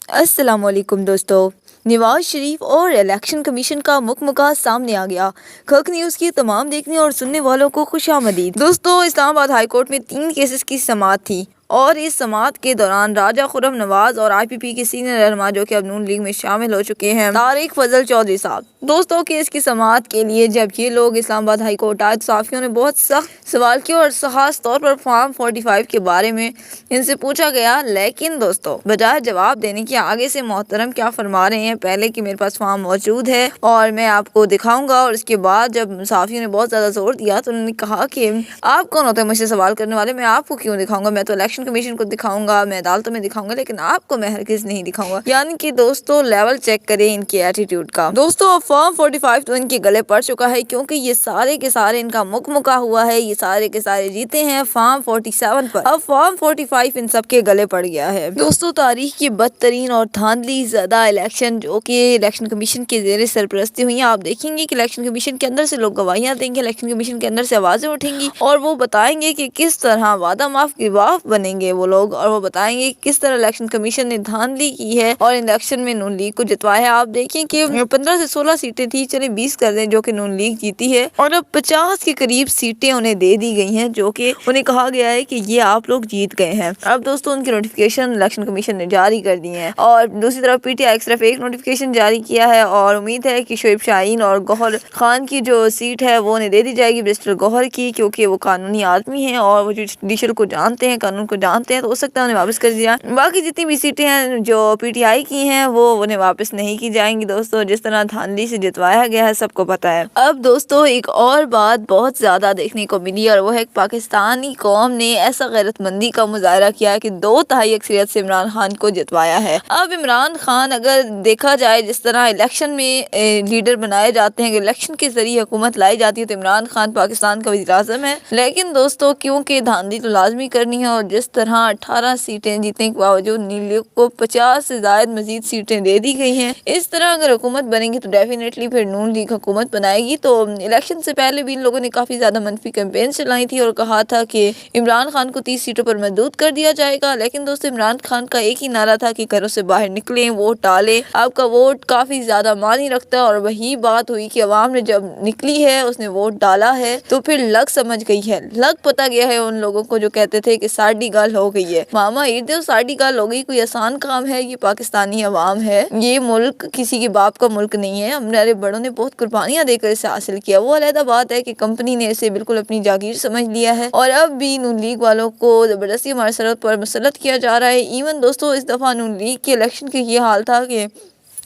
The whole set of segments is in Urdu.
السلام علیکم دوستو، نواز شریف اور الیکشن کمیشن کا مکمکہ سامنے آ گیا۔ خلق نیوز کی تمام دیکھنے اور سننے والوں کو خوش آمدید۔ دوستو، اسلام آباد ہائی کورٹ میں 3 کیسز کی سماعت تھی اور اس سماعت کے دوران راجہ خرم نواز اور آئی پی پی کے سینئر رہنما جو کہ اب نون لیگ میں شامل ہو چکے ہیں، طارق فضل چودھری صاحب، دوستو کیس کی سماعت کے لیے جب یہ لوگ اسلام آباد ہائی کورٹ آئے تو صحافیوں نے بہت سخت سوال کیے اور خاص طور پر فارم 45 کے بارے میں ان سے پوچھا گیا، لیکن دوستو بجائے جواب دینے کے آگے سے محترم کیا فرما رہے ہیں، پہلے کہ میرے پاس فارم موجود ہے اور میں آپ کو دکھاؤں گا، اور اس کے بعد جب صحافیوں نے بہت زیادہ زور دیا تو انہوں نے کہا کہ آپ کون ہوتے ہیں مجھ سے سوال کرنے والے، میں آپ کو کیوں دکھاؤں گا، میں تو الیکشن کمیشن کو دکھاؤں گا، میں عدالتوں میں دکھاؤں گا، لیکن آپ کو میں ہرگز نہیں دکھاؤں گا۔ یعنی کہ دوستو لیول چیک کریں ان کی ایٹیٹیوڈ کا۔ دوستو اب فارم 45 تو ان کے گلے پڑ چکا ہے، کیونکہ یہ سارے کے سارے ان کا مکمکہ ہوا ہے، یہ سارے کے سارے جیتے ہیں فارم 47 پر، اب فارم 45 ان سب کے گلے پڑ گیا ہے۔ دوستو تاریخ کی بدترین اور دھاندلی زدہ الیکشن جو کہ الیکشن کمیشن کے زیر سرپرستی ہوئی ہیں، آپ دیکھیں گے کہ الیکشن کمیشن کے اندر سے لوگ گواہیاں دیں گے، الیکشن کمیشن کے اندر سے آوازیں اٹھیں گی اور وہ بتائیں گے کہ کس طرح وعدہ معاف گواہ بنیں گے وہ لوگ، اور وہ بتائیں گے کس طرح الیکشن کمیشن نے دھاندلی کی ہے اور الیکشن میں نون لیگ کو جتوایا ہے۔ آپ دیکھیں کہ 15 سے 16 سیٹیں تھی، چلے 20 کر دیں، جو کہ نون لیگ جیتی ہے، اور اب 50 کے قریب سیٹیں انہیں دے دی گئی ہیں، جو کہ انہیں کہا گیا ہے کہ یہ آپ لوگ جیت گئے ہیں۔ اب دوستو ان کی نوٹیفکیشن الیکشن کمیشن نے جاری کر دی ہیں، اور دوسری طرف پی ٹی آئی صرف ایک نوٹیفکیشن جاری کیا ہے، اور امید ہے کہ شعیب شاہین اور گوہر خان کی جو سیٹ ہے وہ انہیں دے دی جائے گی، برسٹر گوہر کی، کیونکہ وہ قانونی آدمی ہیں اور وہ جوڈیشل کو جانتے ہیں، قانون کو جانتے ہیں، تو ہو سکتا ہے انہیں واپس کر دیا۔ باقی جتنی بھی سیٹیں ہیں جو پی ٹی آئی کی ہیں وہ انہیں واپس نہیں کی جائیں گی۔ دوستو جس طرح دھاندلی سے جتوایا گیا ہے سب کو پتہ ہے۔ اب دوستو ایک اور بات بہت زیادہ دیکھنے کو ملی، اور وہ ہے کہ پاکستانی قوم نے ایسا غیرت مندی کا مظاہرہ کیا ہے کہ 2/3 اکثریت سے عمران خان کو جتوایا ہے۔ اب عمران خان اگر دیکھا جائے جس طرح الیکشن میں لیڈر بنائے جاتے ہیں، الیکشن کے ذریعے حکومت لائی جاتی ہے، تو عمران خان پاکستان کا وزیر اعظم ہے، لیکن دوستو کیونکہ دھاندلی تو لازمی کرنی ہے، اور جس طرح 18 سیٹیں جیتنے کے باوجود نون لیگ کو 50 سے زائد مزید سیٹیں دے دی گئی ہیں، اس طرح اگر حکومت بنے گی تو ڈیفینیٹلی پھر نون لیگ حکومت بنائے گی۔ تو الیکشن سے پہلے بھی ان لوگوں نے کافی زیادہ منفی کیمپین چلائی تھی اور کہا تھا کہ عمران خان کو 30 سیٹوں پر محدود کر دیا جائے گا، لیکن دوستو عمران خان کا ایک ہی نعرہ تھا کہ گھروں سے باہر نکلیں، ووٹ ڈالیں، آپ کا ووٹ کافی زیادہ معنی رکھتا ہے، اور وہی بات ہوئی کہ عوام نے جب نکلی ہے، اس نے ووٹ ڈالا ہے، تو پھر لگ سمجھ گئی ہے، لگ پتا گیا ہے ان لوگوں کو جو کہتے تھے کہ ساڑی گال ہو گئی ہے، ماما عید ہے ساڑی گال ہو گئی، کوئی آسان کام ہے؟ یہ پاکستانی عوام ہے، یہ ملک کسی کے باپ کا ملک نہیں ہے، ہمارے بڑوں نے بہت قربانیاں دے کر اسے حاصل کیا۔ وہ علیحدہ بات ہے کہ کمپنی نے اسے بالکل اپنی جاگیر سمجھ لیا ہے، اور اب بھی نون لیگ والوں کو زبردستی ہمارے سرحد پر مسلط کیا جا رہا ہے۔ ایون دوستو اس دفعہ نون لیگ کے الیکشن کے یہ حال تھا کہ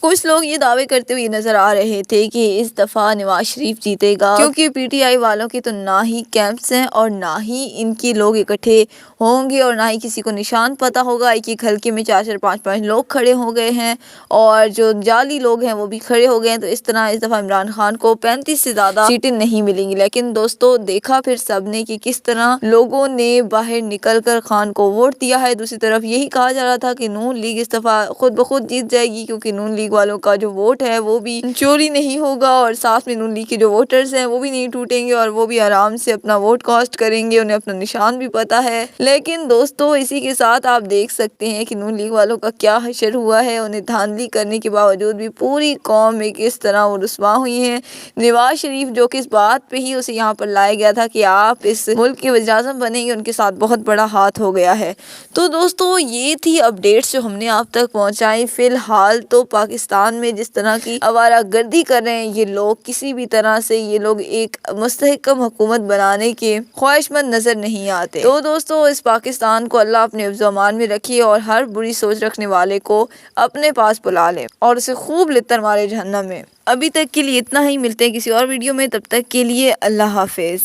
کچھ لوگ یہ دعوے کرتے ہوئے نظر آ رہے تھے کہ اس دفعہ نواز شریف جیتے گا، کیونکہ پی ٹی آئی والوں کے تو نہ ہی کیمپس ہیں اور نہ ہی ان کے لوگ اکٹھے ہوں گے، اور نہ ہی کسی کو نشان پتا ہوگا، ایک ایک حلقے میں 4-4 5-5 لوگ کھڑے ہو گئے ہیں، اور جو جعلی لوگ ہیں وہ بھی کھڑے ہو گئے ہیں، تو اس طرح اس دفعہ عمران خان کو 35 سے زیادہ سیٹیں نہیں ملیں گی۔ لیکن دوستو دیکھا پھر سب نے کہ کس طرح لوگوں نے باہر نکل کر خان کو ووٹ دیا ہے۔ دوسری طرف یہی کہا جا رہا تھا کہ نون لیگ اس دفعہ خود بخود جیت جائے گی، کیونکہ نون لیگ والوں کا جو ووٹ ہے وہ بھی چوری نہیں ہوگا، اور ساتھ میں نون لیگ کے جو ووٹرز ہیں وہ بھی نہیں ٹوٹیں گے، اور وہ بھی آرام سے اپنا ووٹ کاسٹ کریں گے، انہیں اپنا نشان بھی پتا ہے۔ لیکن دوستو اسی کے ساتھ آپ دیکھ سکتے ہیں کہ نون لیگ والوں کا کیا حشر ہوا ہے، انہیں دھاندلی کرنے کے باوجود بھی پوری قوم میں کس طرح وہ رسوا ہوئی ہیں۔ نواز شریف جو کہ اس بات پہ ہی اسے یہاں پر لایا گیا تھا کہ آپ اس ملک کے وزیر اعظم بنیں گے، ان کے ساتھ بہت بڑا ہاتھ ہو گیا ہے۔ تو دوستو یہ تھی اپڈیٹس جو ہم نے آپ تک پہنچائی۔ فی الحال تو پاکستان میں جس طرح کی آوارہ گردی کر رہے ہیں یہ لوگ، کسی بھی طرح سے یہ لوگ ایک مستحکم حکومت بنانے کے خواہش مند نظر نہیں آتے۔ تو دوستو اس پاکستان کو اللہ اپنے حفظ و امان میں رکھیے، اور ہر بری سوچ رکھنے والے کو اپنے پاس بلا لے اور اسے خوب لتر مارے جہنم میں۔ ابھی تک کے لیے اتنا ہی، ملتے ہیں کسی اور ویڈیو میں، تب تک کے لیے اللہ حافظ۔